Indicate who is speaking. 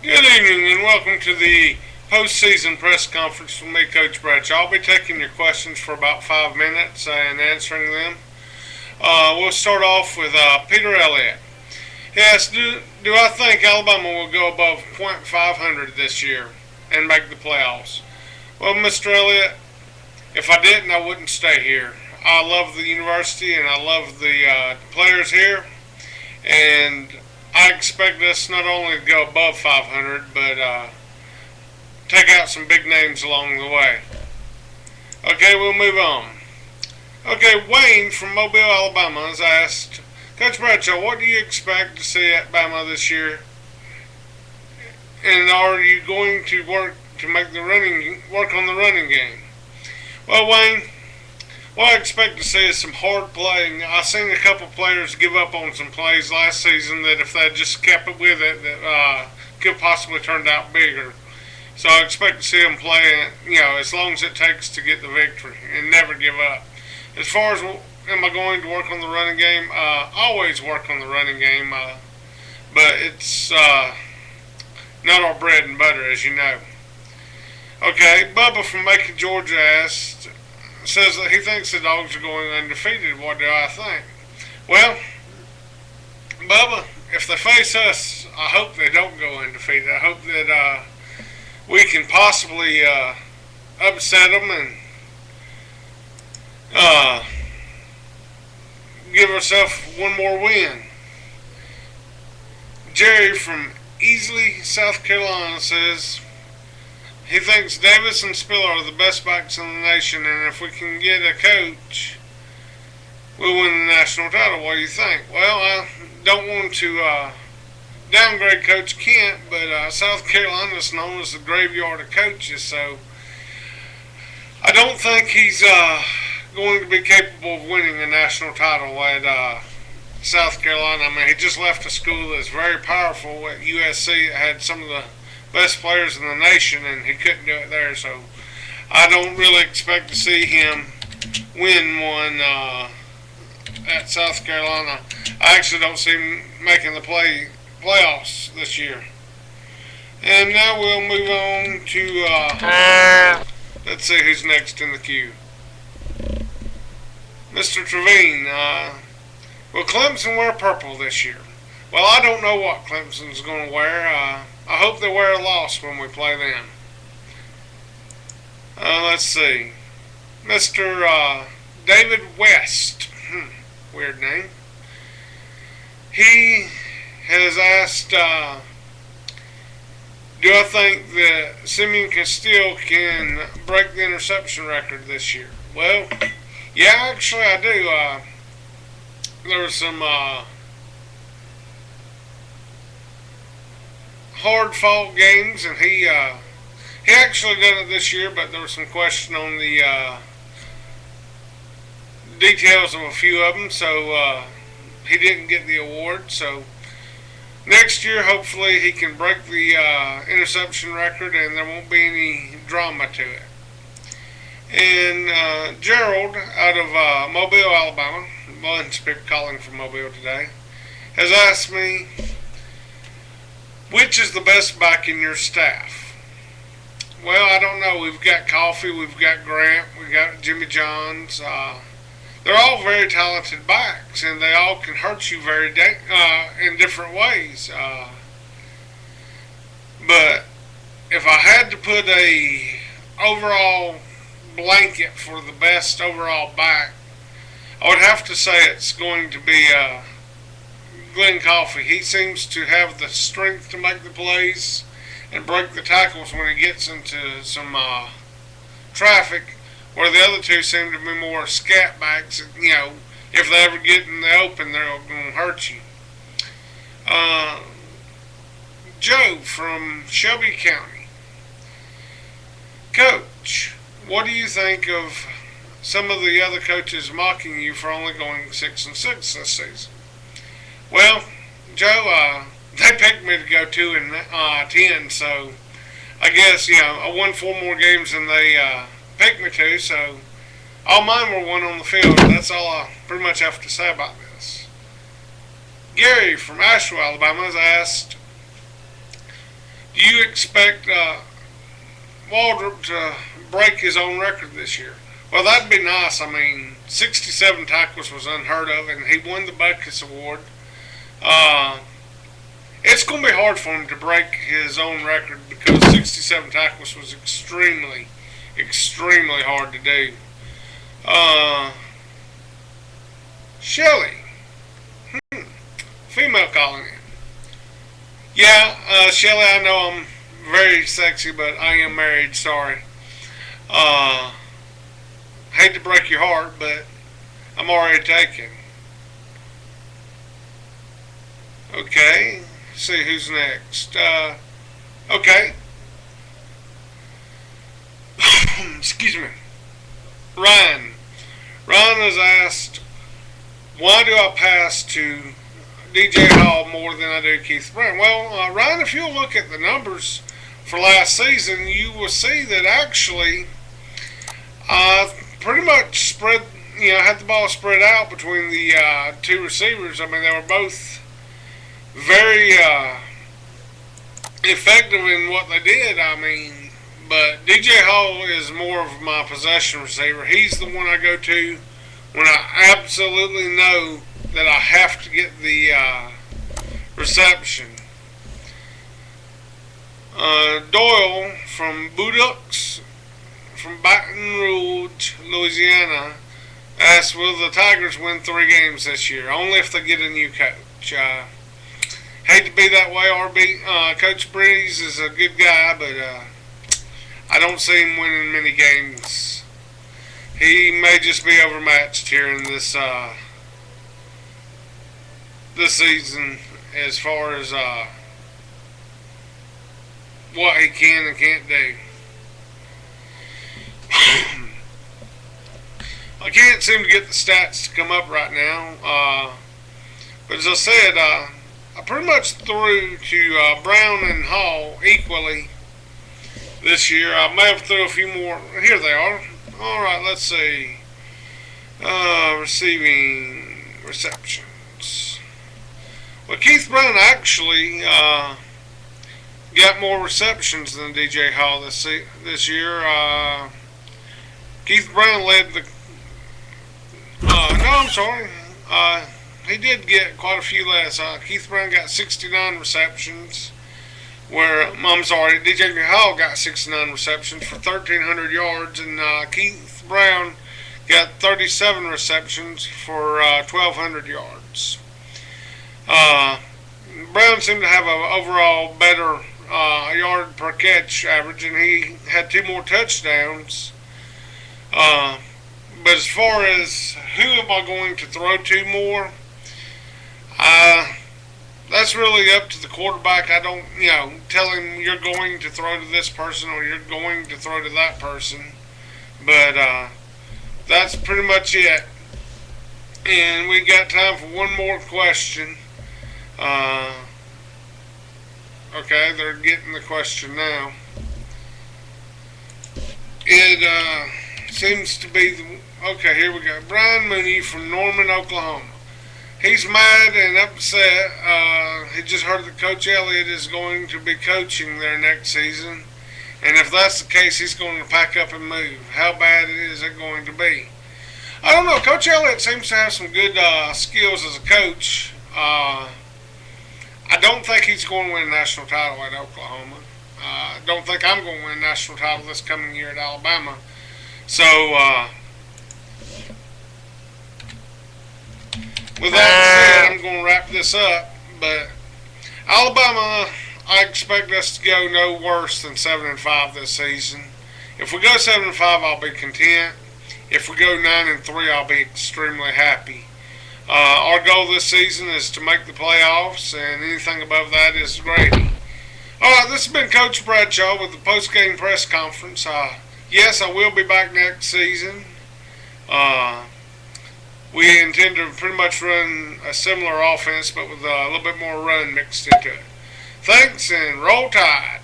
Speaker 1: Good evening and welcome to the postseason press conference with me, Coach Bradshaw. I'll be taking your questions for about 5 minutes and answering them. We'll start off with Peter Elliott. He asked, do I think Alabama will go above .500 this year and make the playoffs? Well, Mr. Elliott, if I didn't, I wouldn't stay here. I love the university and I love the players here, and I expect us not only to go above 500, but take out some big names along the way. Okay, we'll move on. Okay, Wayne from Mobile, Alabama has asked, Coach Bradshaw, what do you expect to see at Bama this year? And are you going to work on the running game? Well, Wayne, what I expect to see is some hard playing. I've seen a couple players give up on some plays last season that if they just kept it with it, that could possibly turned out bigger. So I expect to see them play, as long as it takes to get the victory and never give up. As far as am I going to work on the running game, always work on the running game, but it's not our bread and butter, as you know. Okay, Bubba from Macon, Georgia says that he thinks the Dogs are going undefeated. What do I think? Well, Bubba, if they face us, I hope they don't go undefeated. I hope that we can possibly upset them and give ourselves one more win. Jerry from Easley, South Carolina says he thinks Davis and Spiller are the best backs in the nation, and if we can get a coach, we'll win the national title. What do you think? Well, I don't want to downgrade Coach Kent, but South Carolina is known as the graveyard of coaches, so I don't think he's going to be capable of winning a national title at South Carolina. I mean, he just left a school that's very powerful at USC. It had some of the best players in the nation, and he couldn't do it there. So I don't really expect to see him win one at South Carolina. I actually don't see him making the playoffs this year. And now we'll move on to let's see who's next in the queue. Mr. Trevine, will Clemson wear purple this year? Well, I don't know what Clemson's going to wear. I hope they wear a loss when we play them. Let's see. Mr. David West. Weird name. He has asked, do I think that Simeon Castile can break the interception record this year? Well, yeah, actually I do. There was some hard-fought games, and he actually done it this year, but there was some question on the details of a few of them, so he didn't get the award. So next year, hopefully, he can break the interception record, and there won't be any drama to it. And Gerald out of Mobile, Alabama, a bunch of people calling from Mobile today, has asked me, which is the best back in your staff? Well, I don't know. We've got Coffee, we've got Grant, we've got Jimmy Johns. They're all very talented backs, and they all can hurt you in different ways. But if I had to put a overall blanket for the best overall back, I would have to say it's going to be Glenn Coffee. He seems to have the strength to make the plays and break the tackles when he gets into some traffic, where the other two seem to be more scat backs. If they ever get in the open, they're going to hurt you. Joe from Shelby County. Coach, what do you think of some of the other coaches mocking you for only going 6-6 this season? Well, Joe, they picked me to go 2-10, so I guess I won 4 more games than they picked me to. So all mine were won on the field. That's all I pretty much have to say about this. Gary from Asheville, Alabama, has asked, Do you expect Waldrop to break his own record this year? Well, that'd be nice. I mean, 67 tackles was unheard of, and he won the Butkus Award. It's going to be hard for him to break his own record because 67 tackles was extremely, extremely hard to do. Shelly. Female calling in. Yeah, Shelly, I know I'm very sexy, but I am married, sorry. Hate to break your heart, but I'm already taken. Okay, see who's next. Okay. Excuse me. Ryan. Ryan has asked, why do I pass to DJ Hall more than I do Keith Brown? Well, Ryan, if you'll look at the numbers for last season, you will see that actually pretty much had the ball spread out between the two receivers. I mean, they were both very effective in what they did. I mean, but DJ Hall is more of my possession receiver. He's the one I go to when I absolutely know that I have to get the reception. Doyle from Bulldogs from Baton Rouge, Louisiana, asks, will the Tigers win 3 games this year? Only if they get a new coach. Hate to be that way, RB. Coach Breeze is a good guy, but I don't see him winning many games. He may just be overmatched here in this season as far as what he can and can't do. I can't seem to get the stats to come up right now, but as I said, I pretty much threw to Brown and Hall equally this year. I may have threw a few more. Here they are. All right, let's see. Receiving receptions. Well, Keith Brown actually got more receptions than DJ Hall this year. Keith Brown led the. No, I'm sorry. He did get quite a few less. Keith Brown got 69 receptions. I'm sorry, DJ Hall got 69 receptions for 1,300 yards, and Keith Brown got 37 receptions for 1,200 yards. Brown seemed to have an overall better yard per catch average, and he had 2 more touchdowns. But as far as who am I going to throw to more, that's really up to the quarterback. I don't, tell him you're going to throw to this person or you're going to throw to that person. But that's pretty much it. And we got time for one more question. Okay, they're getting the question now. It seems to be okay, here we go. Brian Mooney from Norman, Oklahoma. He's mad and upset. He just heard that Coach Elliott is going to be coaching there next season. And if that's the case, he's going to pack up and move. How bad is it going to be? I don't know. Coach Elliott seems to have some good skills as a coach. I don't think he's going to win a national title at Oklahoma. I don't think I'm going to win a national title this coming year at Alabama. So, with that said, I'm going to wrap this up. But Alabama, I expect us to go no worse than 7-5 this season. If we go 7-5, I'll be content. If we go 9-3, I'll be extremely happy. Our goal this season is to make the playoffs, and anything above that is gravy. All right, this has been Coach Bradshaw with the post-game press conference. Yes, I will be back next season. We intend to pretty much run a similar offense, but with a little bit more run mixed into it. Thanks, and roll tide.